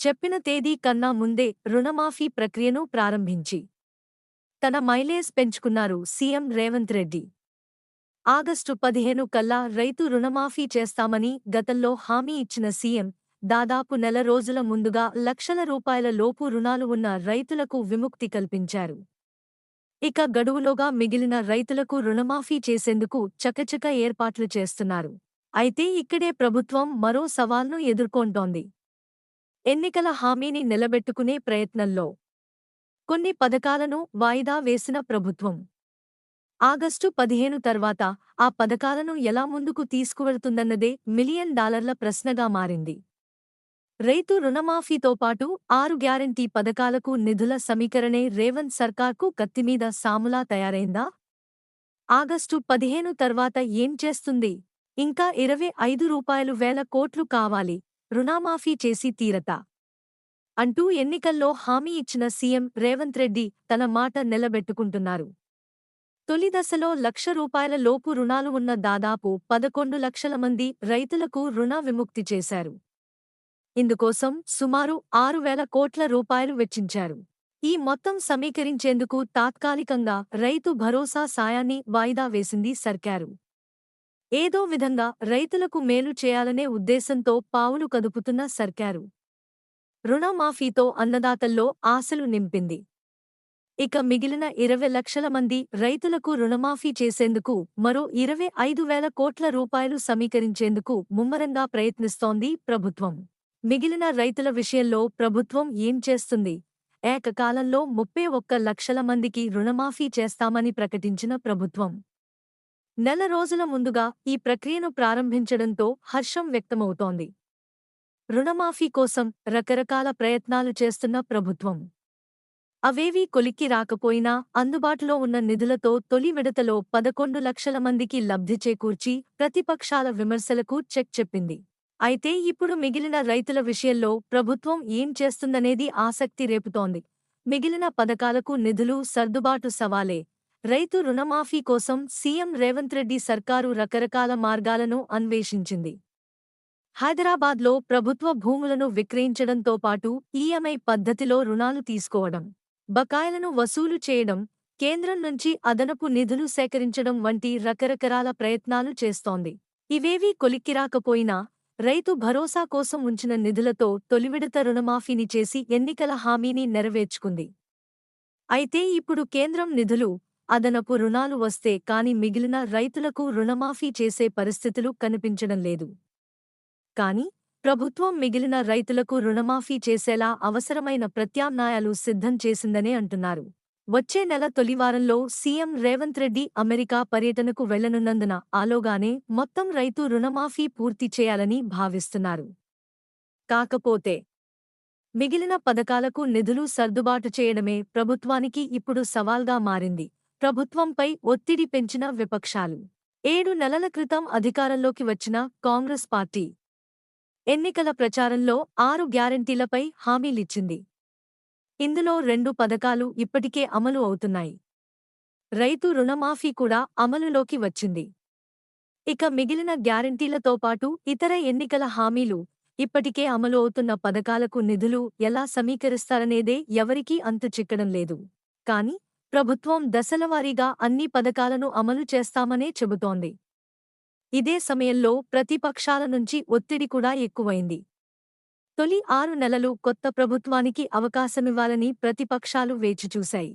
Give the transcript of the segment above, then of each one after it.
చెప్పిన తేదీ కన్నా ముందే రుణమాఫీ ప్రక్రియను ప్రారంభించి తన మైలేజ్ పెంచుకున్నారు సీఎం రేవంత్ రెడ్డి. ఆగస్టు 15 కల్లా రైతు రుణమాఫీ చేస్తామని గతంలో హామీ ఇచ్చిన సీఎం దాదాపు నెల రోజుల ముందుగా లక్షల రూపాయల లోపు రుణాలు ఉన్న రైతులకు విముక్తి కల్పించారు. ఇక గడువులోగా మిగిలిన రైతులకు రుణమాఫీ చేసేందుకు చకచక ఏర్పాట్లు చేస్తున్నారు. అయితే ఇక్కడే ప్రభుత్వం మరో సవాల్ను ఎదుర్కొంటోంది. ఎన్నికల హామీని నిలబెట్టుకునే ప్రయత్నంలో కొన్ని పథకాలను వాయిదా వేసిన ప్రభుత్వం ఆగస్టు 15 తర్వాత ఆ పథకాలను ఎలా ముందుకు తీసుకువెళ్తుందన్నదే మిలియన్ డాలర్ల ప్రశ్నగా మారింది. రైతు రుణమాఫీతో పాటు 6 గ్యారంటీ పథకాలకు నిధుల సమీకరణే రేవంత్ సర్కార్కు కత్తిమీద సాములా తయారైందా? ఆగస్టు 15 తర్వాత ఏం చేస్తుంది? ఇంకా 25,000 కోట్లు కావాలి, రుణమాఫీ చేసి తీరతా అంటూ ఎన్నికల్లో హామీ ఇచ్చిన సీఎం రేవంత్ రెడ్డి తన మాట నిలబెట్టుకుంటున్నారు. తొలి దశలో ₹1,00,000 లోపు రుణాలు ఉన్న దాదాపు 11 లక్షల మంది రైతులకు రుణ విముక్తి చేశారు. ఇందుకోసం సుమారు 6,000 కోట్ల రూపాయలు వెచ్చించారు. ఈ మొత్తం సమీకరించేందుకు తాత్కాలికంగా రైతు భరోసా సాయాన్ని వాయిదా వేసింది సర్కారు. ఏదో విధంగా రైతులకు మేలు చేయాలనే ఉద్దేశంతో పావులు కదుపుతున్న సర్కారు రుణమాఫీతో అన్నదాతల్లో ఆశలు నింపింది. ఇక మిగిలిన 20 లక్షల మంది రైతులకు రుణమాఫీ చేసేందుకు మరో 25,000 కోట్ల రూపాయలు సమీకరించేందుకు ముమ్మరంగా ప్రయత్నిస్తోంది ప్రభుత్వం. మిగిలిన రైతుల విషయంలో ప్రభుత్వం ఏం చేస్తుంది? ఏకకాలంలో 31 లక్షల మందికి రుణమాఫీ చేస్తామని ప్రకటించిన ప్రభుత్వం నెల రోజుల ముందుగా ఈ ప్రక్రియను ప్రారంభించడంతో హర్షం వ్యక్తమవుతోంది. రుణమాఫీ కోసం రకరకాల ప్రయత్నాలు చేస్తున్న ప్రభుత్వం అవేవీ కొలిక్కి రాకపోయినా అందుబాటులో ఉన్న నిధులతో తొలి విడతలో 11 లక్షల మందికి లబ్ధి చేకూర్చి ప్రతిపక్షాల విమర్శలకు చెక్ చెప్పింది. అయితే ఇప్పుడు మిగిలిన రైతుల విషయంలో ప్రభుత్వం ఏం చేస్తుందనేది ఆసక్తి రేపుతోంది. మిగిలిన పథకాలకు నిధులు సర్దుబాటు సవాలే. రైతు రుణమాఫీ కోసం సీఎం రేవంత్ రెడ్డి సర్కారు రకరకాల మార్గాలను అన్వేషించింది. హైదరాబాద్లో ప్రభుత్వ భూములను విక్రయించడంతో పాటు ఈఎంఐ పద్ధతిలో రుణాలు తీసుకోవడం, బకాయిలను వసూలు చేయడం, కేంద్రం నుంచి అదనపు నిధులు సేకరించడం వంటి రకరకాల ప్రయత్నాలు చేస్తోంది. ఇవేవీ కొలిక్కిరాకపోయినా రైతు భరోసా కోసం ఉంచిన నిధులతో తొలివిడత రుణమాఫీని చేసి ఎన్నికల హామీని నెరవేర్చుకుంది. అయితే ఇప్పుడు కేంద్రం నిధులు, అదనపు రుణాలు వస్తే కాని మిగిలిన రైతులకు రుణమాఫీ చేసే పరిస్థితులు కనిపించడం లేదు. కానీ ప్రభుత్వం మిగిలిన రైతులకు రుణమాఫీ చేసేలా అవసరమైన ప్రత్యామ్నాయాలు సిద్ధం చేసిందనే అంటున్నారు. వచ్చే నెల తొలివారంలో సీఎం రేవంత్ రెడ్డి అమెరికా పర్యటనకు వెళ్లనున్నందున ఆలోగానే మొత్తం రైతు రుణమాఫీ పూర్తి చేయాలని భావిస్తున్నారు. కాకపోతే మిగిలిన పథకాలకు నిధులు సర్దుబాటు చేయడమే ప్రభుత్వానికి ఇప్పుడు సవాల్గా మారింది. ప్రభుత్వంపై ఒత్తిడి పెంచిన విపక్షాలు 7 నెలల క్రితం అధికారంలోకి వచ్చిన కాంగ్రెస్ పార్టీ ఎన్నికల ప్రచారంలో 6 గ్యారంటీలపై హామీలిచ్చింది. ఇందులో 2 పథకాలు ఇప్పటికే అమలు అవుతున్నాయి. రైతు రుణమాఫీ కూడా అమలులోకి వచ్చింది. ఇక మిగిలిన గ్యారంటీలతో పాటు ఇతర ఎన్నికల హామీలు, ఇప్పటికే అమలు అవుతున్న పథకాలకు నిధులు ఎలా సమీకరిస్తారనేదే ఎవరికీ అంతు చిక్కడం లేదు. కానీ ప్రభుత్వం దశలవారీగా అన్ని పథకాలను అమలు చేస్తామనే చెబుతోంది. ఇదే సమయంలో ప్రతిపక్షాల నుంచి ఒత్తిడి కూడా ఎక్కువైంది. తొలి 6 నెలలు కొత్త ప్రభుత్వానికి అవకాశమివ్వాలని ప్రతిపక్షాలు వేచిచూశాయి.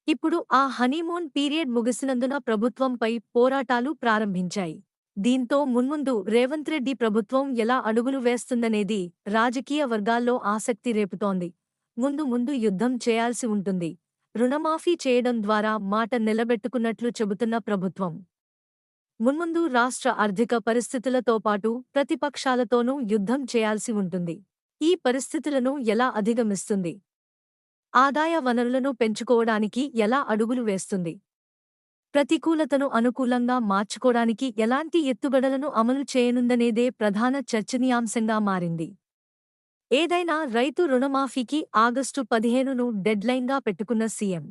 ఇప్పుడు ఆ హనీమూన్ పీరియడ్ ముగిసినందున ప్రభుత్వంపై పోరాటాలు ప్రారంభించాయి. దీంతో మున్ముందు రేవంత్ రెడ్డి ప్రభుత్వం ఎలా అడుగులు వేస్తుందనేది రాజకీయ వర్గాల్లో ఆసక్తి రేపుతోంది. ముందు యుద్ధం చేయాల్సి ఉంటుంది. రుణమాఫీ చేయడం ద్వారా మాట నిలబెట్టుకున్నట్లు చెబుతున్న ప్రభుత్వం మున్ముందు రాష్ట్ర ఆర్థిక పరిస్థితులతో పాటు ప్రతిపక్షాలతోనూ యుద్ధం చేయాల్సి ఉంటుంది. ఈ పరిస్థితులను ఎలా అధిగమిస్తుంది? ఆదాయ వనరులను పెంచుకోవడానికి ఎలా అడుగులు వేస్తుంది? ప్రతికూలతను అనుకూలంగా మార్చుకోవడానికి ఎలాంటి ఎత్తుగడలను అమలు చేయనుందనేదే ప్రధాన చర్చనీయాంశంగా మారింది. ఏదైనా రైతు రుణమాఫీకి ఆగస్టు 15ను డెడ్లైన్గా పెట్టుకున్న సీఎం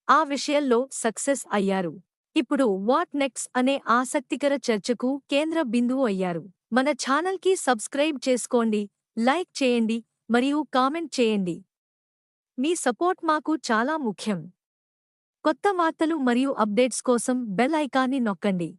ఆ విషయంలో సక్సెస్ అయ్యారు. ఇప్పుడు వాట్ నెక్స్ట్ అనే ఆసక్తికర చర్చకు కేంద్ర బిందువు అయ్యారు. మన ఛానల్కి సబ్స్క్రైబ్ చేసుకోండి, లైక్ చేయండి మరియు కామెంట్ చేయండి. మీ సపోర్ట్ మాకు చాలా ముఖ్యం. కొత్త వార్తలు మరియు అప్డేట్స్ కోసం బెల్ ఐకాన్ని నొక్కండి.